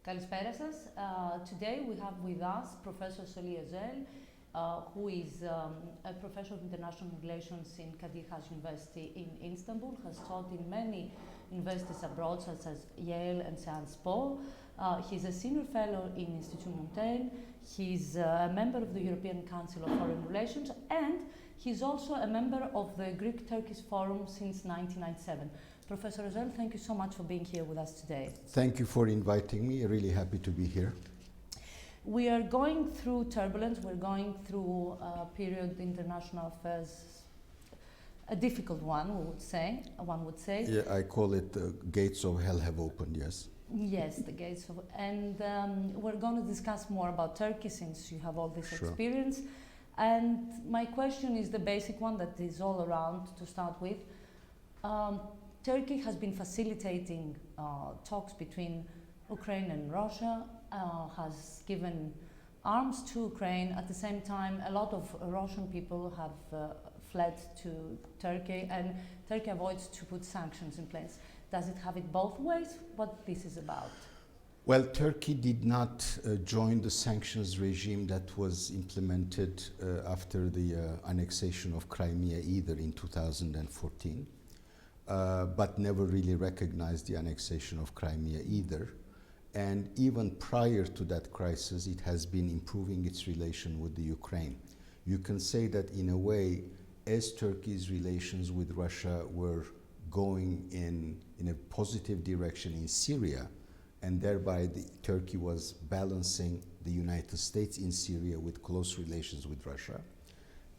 Καλησπέρα σας. Today we have with us Professor Soli Özel, who is a professor of international relations in Kadir Has University in Istanbul, has taught in many universities abroad, such as Yale and Sciences Po. He's a senior fellow in Institute Montaigne. He's a member of the European Council of Foreign Relations, and he's also a member of the Greek-Turkish Forum since 1997. Professor Özel, thank you so much for being here with us today. Thank you for inviting me. Really happy to be here. We are going through turbulence. We're going through a period in international affairs, a difficult one, one would say. Yeah, I call it the gates of hell have opened, yes. Yes, the gates of, and we're going to discuss more about Turkey since you have all this experience. And my question is the basic one that is all around to start with. Turkey has been facilitating talks between Ukraine and Russia, has given arms to Ukraine. At the same time, a lot of Russian people have fled to Turkey, and Turkey avoids to put sanctions in place. Does it have it both ways? What this is about? Well, Turkey did not join the sanctions regime that was implemented after the annexation of Crimea either in 2014. But never really recognized the annexation of Crimea either. And even prior to that crisis, it has been improving its relation with the Ukraine. You can say that in a way, as Turkey's relations with Russia were going in a positive direction in Syria, and thereby Turkey was balancing the United States in Syria with close relations with Russia.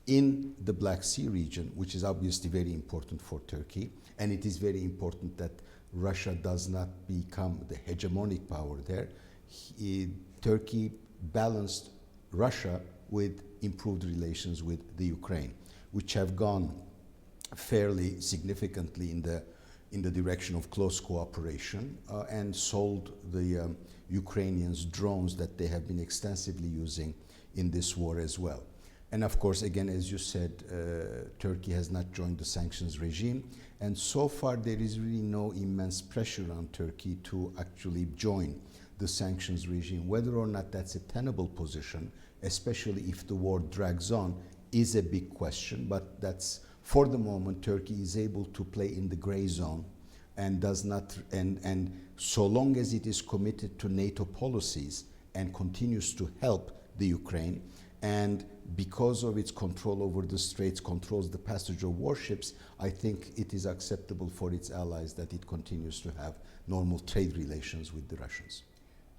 In the Black Sea region, which is obviously very important for Turkey, and it is very important that Russia does not become the hegemonic power there, Turkey balanced Russia with improved relations with the Ukraine, which have gone fairly significantly in the direction of close cooperation and sold the Ukrainians drones that they have been extensively using in this war as well. And of course, again, as you said, Turkey has not joined the sanctions regime. And so far, there is really no immense pressure on Turkey to actually join the sanctions regime. Whether or not that's a tenable position, especially if the war drags on, is a big question. But that's, for the moment, Turkey is able to play in the gray zone and does not, and so long as it is committed to NATO policies and continues to help the Ukraine, and because of its control over the straits, controls the passage of warships, I think it is acceptable for its allies that it continues to have normal trade relations with the Russians.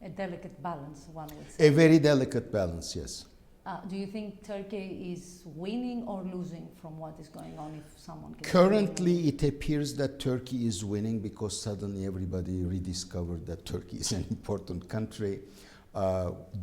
A delicate balance, one would say. A very delicate balance, yes. Do you think Turkey is winning or losing from what is going on, if someone can? Currently, it appears that Turkey is winning because suddenly everybody rediscovered that Turkey is an important country.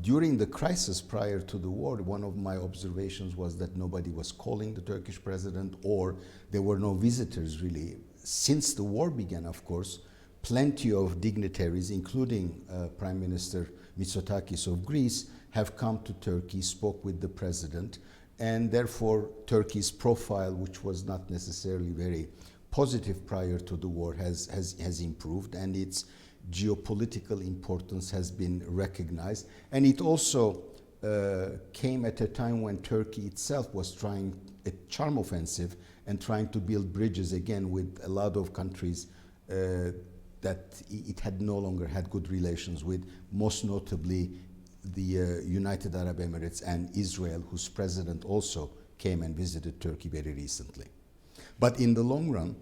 During the crisis prior to the war, one of my observations was that nobody was calling the Turkish president, or there were no visitors really. Since the war began, of course, plenty of dignitaries, including Prime Minister Mitsotakis of Greece, have come to Turkey, spoke with the president, and therefore Turkey's profile, which was not necessarily very positive prior to the war, has improved, and its geopolitical importance has been recognized. And it also came at a time when Turkey itself was trying a charm offensive and trying to build bridges again with a lot of countries that it had no longer had good relations with, most notably the United Arab Emirates and Israel, whose president also came and visited Turkey very recently. But in the long run,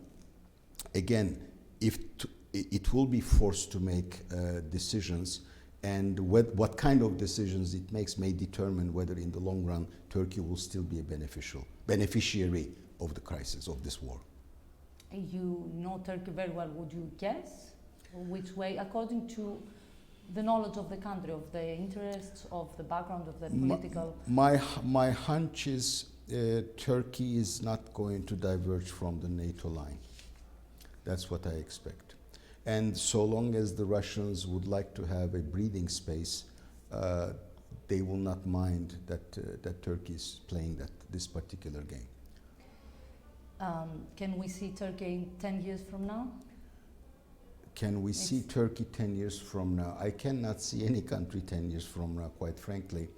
again, it will be forced to make decisions, and what kind of decisions it makes may determine whether in the long run Turkey will still be a beneficiary of the crisis of this war. You know Turkey very well. Would you guess which way, according to the knowledge of the country, of the interests, of the background, of the political? My hunch is Turkey is not going to diverge from the NATO line. That's what I expect. And so long as the Russians would like to have a breathing space, they will not mind that Turkey is playing this particular game. Can we see Turkey 10 years from now? can we see Turkey 10 years from now? I cannot see any country 10 years from now, quite frankly.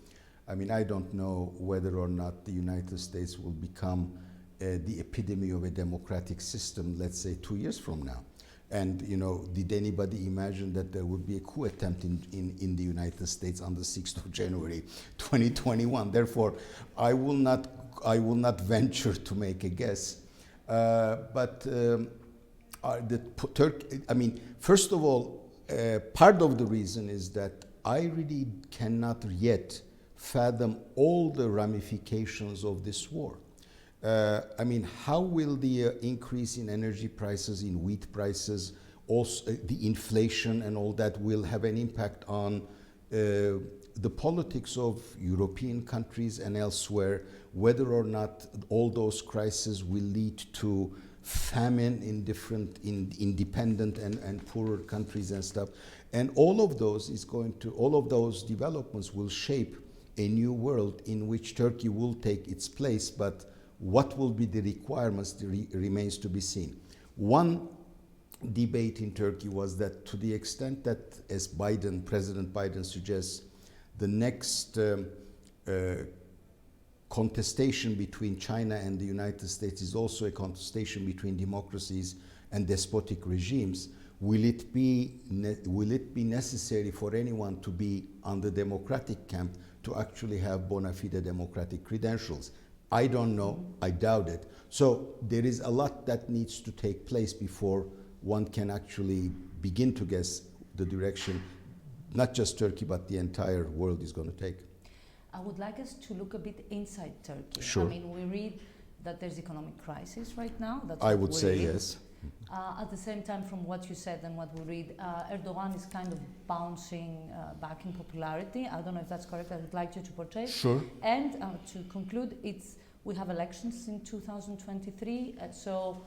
I mean, I don't know whether or not the United States will become the epitome of a democratic system, let's say 2 years from now. And, you know, did anybody imagine that there would be a coup attempt in the United States on the 6th of January 2021? Therefore, I will not venture to make a guess. First of all, part of the reason is that I really cannot yet fathom all the ramifications of this war. How will the increase in energy prices, in wheat prices, also the inflation and all that will have an impact on the politics of European countries and elsewhere, whether or not all those crises will lead to famine in different independent and poorer countries and stuff. And all of those developments will shape a new world in which Turkey will take its place, but what will be the requirements remains to be seen. One debate in Turkey was that to the extent that, as President Biden suggests, the next contestation between China and the United States is also a contestation between democracies and despotic regimes. Will it be necessary for anyone to be on the democratic camp to actually have bona fide democratic credentials? I don't know, I doubt it. So there is a lot that needs to take place before one can actually begin to guess the direction, not just Turkey, but the entire world is going to take. I would like us to look a bit inside Turkey. Sure. I mean, we read that there's economic crisis right now. That's I would say yes. At the same time, from what you said and what we read, Erdogan is kind of bouncing back in popularity. I don't know if that's correct. I would like you to portray. Sure. And to conclude, we have elections in 2023. So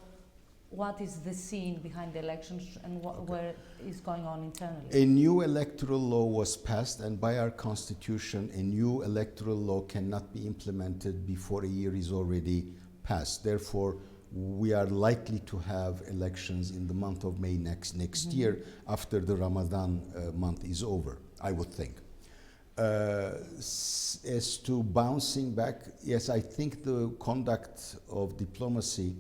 what is the scene behind the elections and where is going on internally? A new electoral law was passed, and by our constitution, a new electoral law cannot be implemented before a year is already passed. Therefore, we are likely to have elections in the month of May next year, after the Ramadan month is over, I would think. As to bouncing back, yes, I think the conduct of diplomacy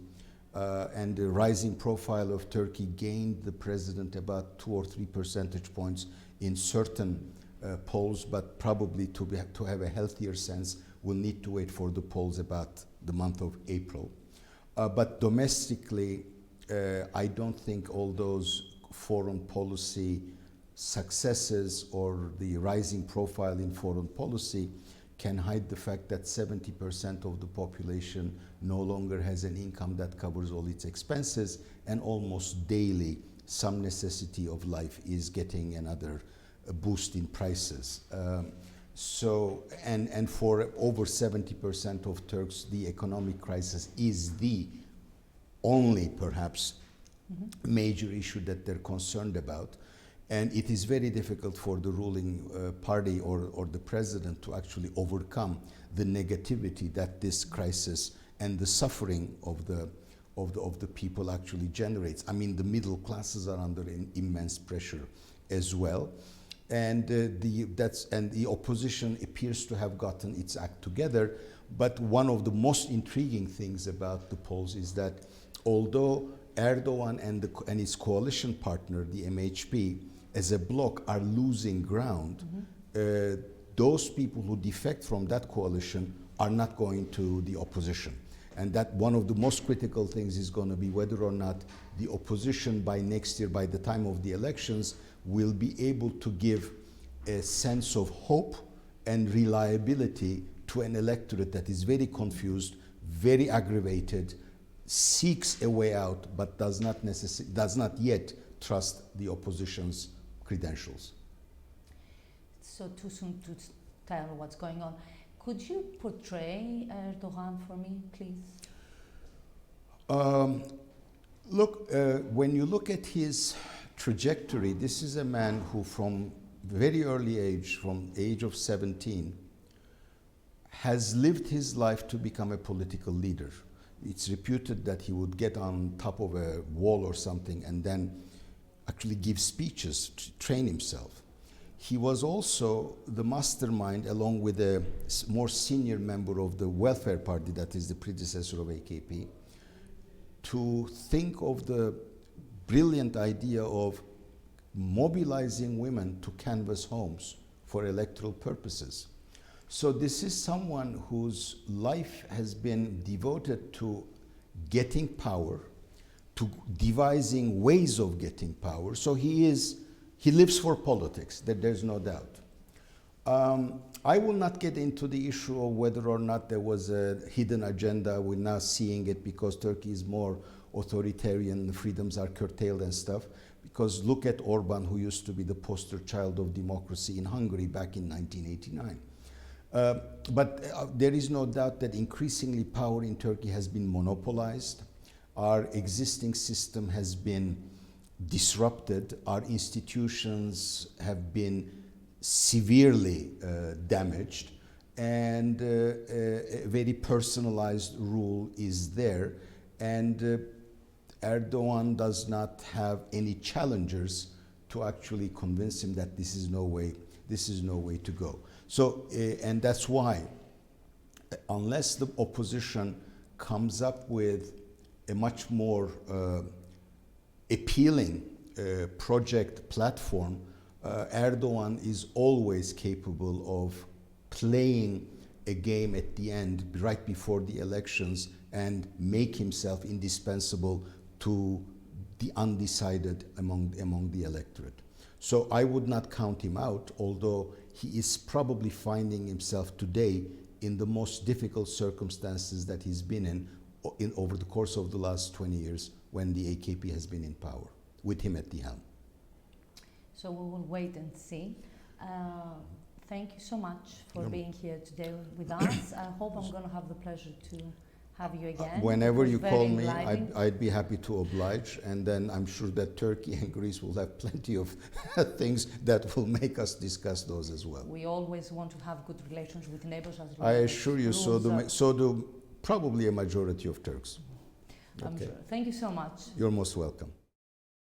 and the rising profile of Turkey gained the president about 2 or 3 percentage points in certain polls, but probably to have a healthier sense, we'll need to wait for the polls about the month of April. But domestically, I don't think all those foreign policy successes or the rising profile in foreign policy can hide the fact that 70% of the population no longer has an income that covers all its expenses, and almost daily some necessity of life is getting another boost in prices. And for over 70% of Turks, the economic crisis is the only, perhaps, major issue that they're concerned about. And it is very difficult for the ruling party or the president to actually overcome the negativity that this crisis and the suffering of the people actually generates. I mean, the middle classes are under immense pressure as well. And the opposition appears to have gotten its act together. But one of the most intriguing things about the polls is that although Erdogan and his coalition partner, the MHP, as a bloc are losing ground, those people who defect from that coalition are not going to the opposition. And that one of the most critical things is going to be whether or not the opposition by next year, by the time of the elections, will be able to give a sense of hope and reliability to an electorate that is very confused, very aggravated, seeks a way out, but does not yet trust the opposition's credentials. So too soon to tell what's going on. Could you portray Erdogan for me, please? When you look at his trajectory, this is a man who from very early age, from age of 17, has lived his life to become a political leader. It's reputed that he would get on top of a wall or something and then actually give speeches, to train himself. He was also the mastermind, along with a more senior member of the Welfare Party, that is the predecessor of AKP, to think of the brilliant idea of mobilizing women to canvass homes for electoral purposes. So this is someone whose life has been devoted to getting power, to devising ways of getting power. So he lives for politics, there's no doubt. I will not get into the issue of whether or not there was a hidden agenda. We're now seeing it because Turkey is more authoritarian, the freedoms are curtailed and stuff. Because look at Orban, who used to be the poster child of democracy in Hungary back in 1989. But there is no doubt that increasingly power in Turkey has been monopolized. Our existing system has been disrupted. Our institutions have been severely damaged, and a very personalized rule is there. And Erdogan does not have any challengers to actually convince him that this is no way to go. So, and that's why, unless the opposition comes up with a much more appealing project platform, Erdogan is always capable of playing a game at the end, right before the elections, and make himself indispensable to the undecided among the electorate. So I would not count him out, although he is probably finding himself today in the most difficult circumstances that he's been in over the course of the last 20 years when the AKP has been in power, with him at the helm. So we will wait and see. Thank you so much for being here today with us. I hope I'm going to have the pleasure to have you again. Whenever you call me, I'd be happy to oblige, and then I'm sure that Turkey and Greece will have plenty of things that will make us discuss those as well. We always want to have good relations with neighbors as well. I assure you, so do probably a majority of Turks. I'm sure. Thank you so much. You're most welcome.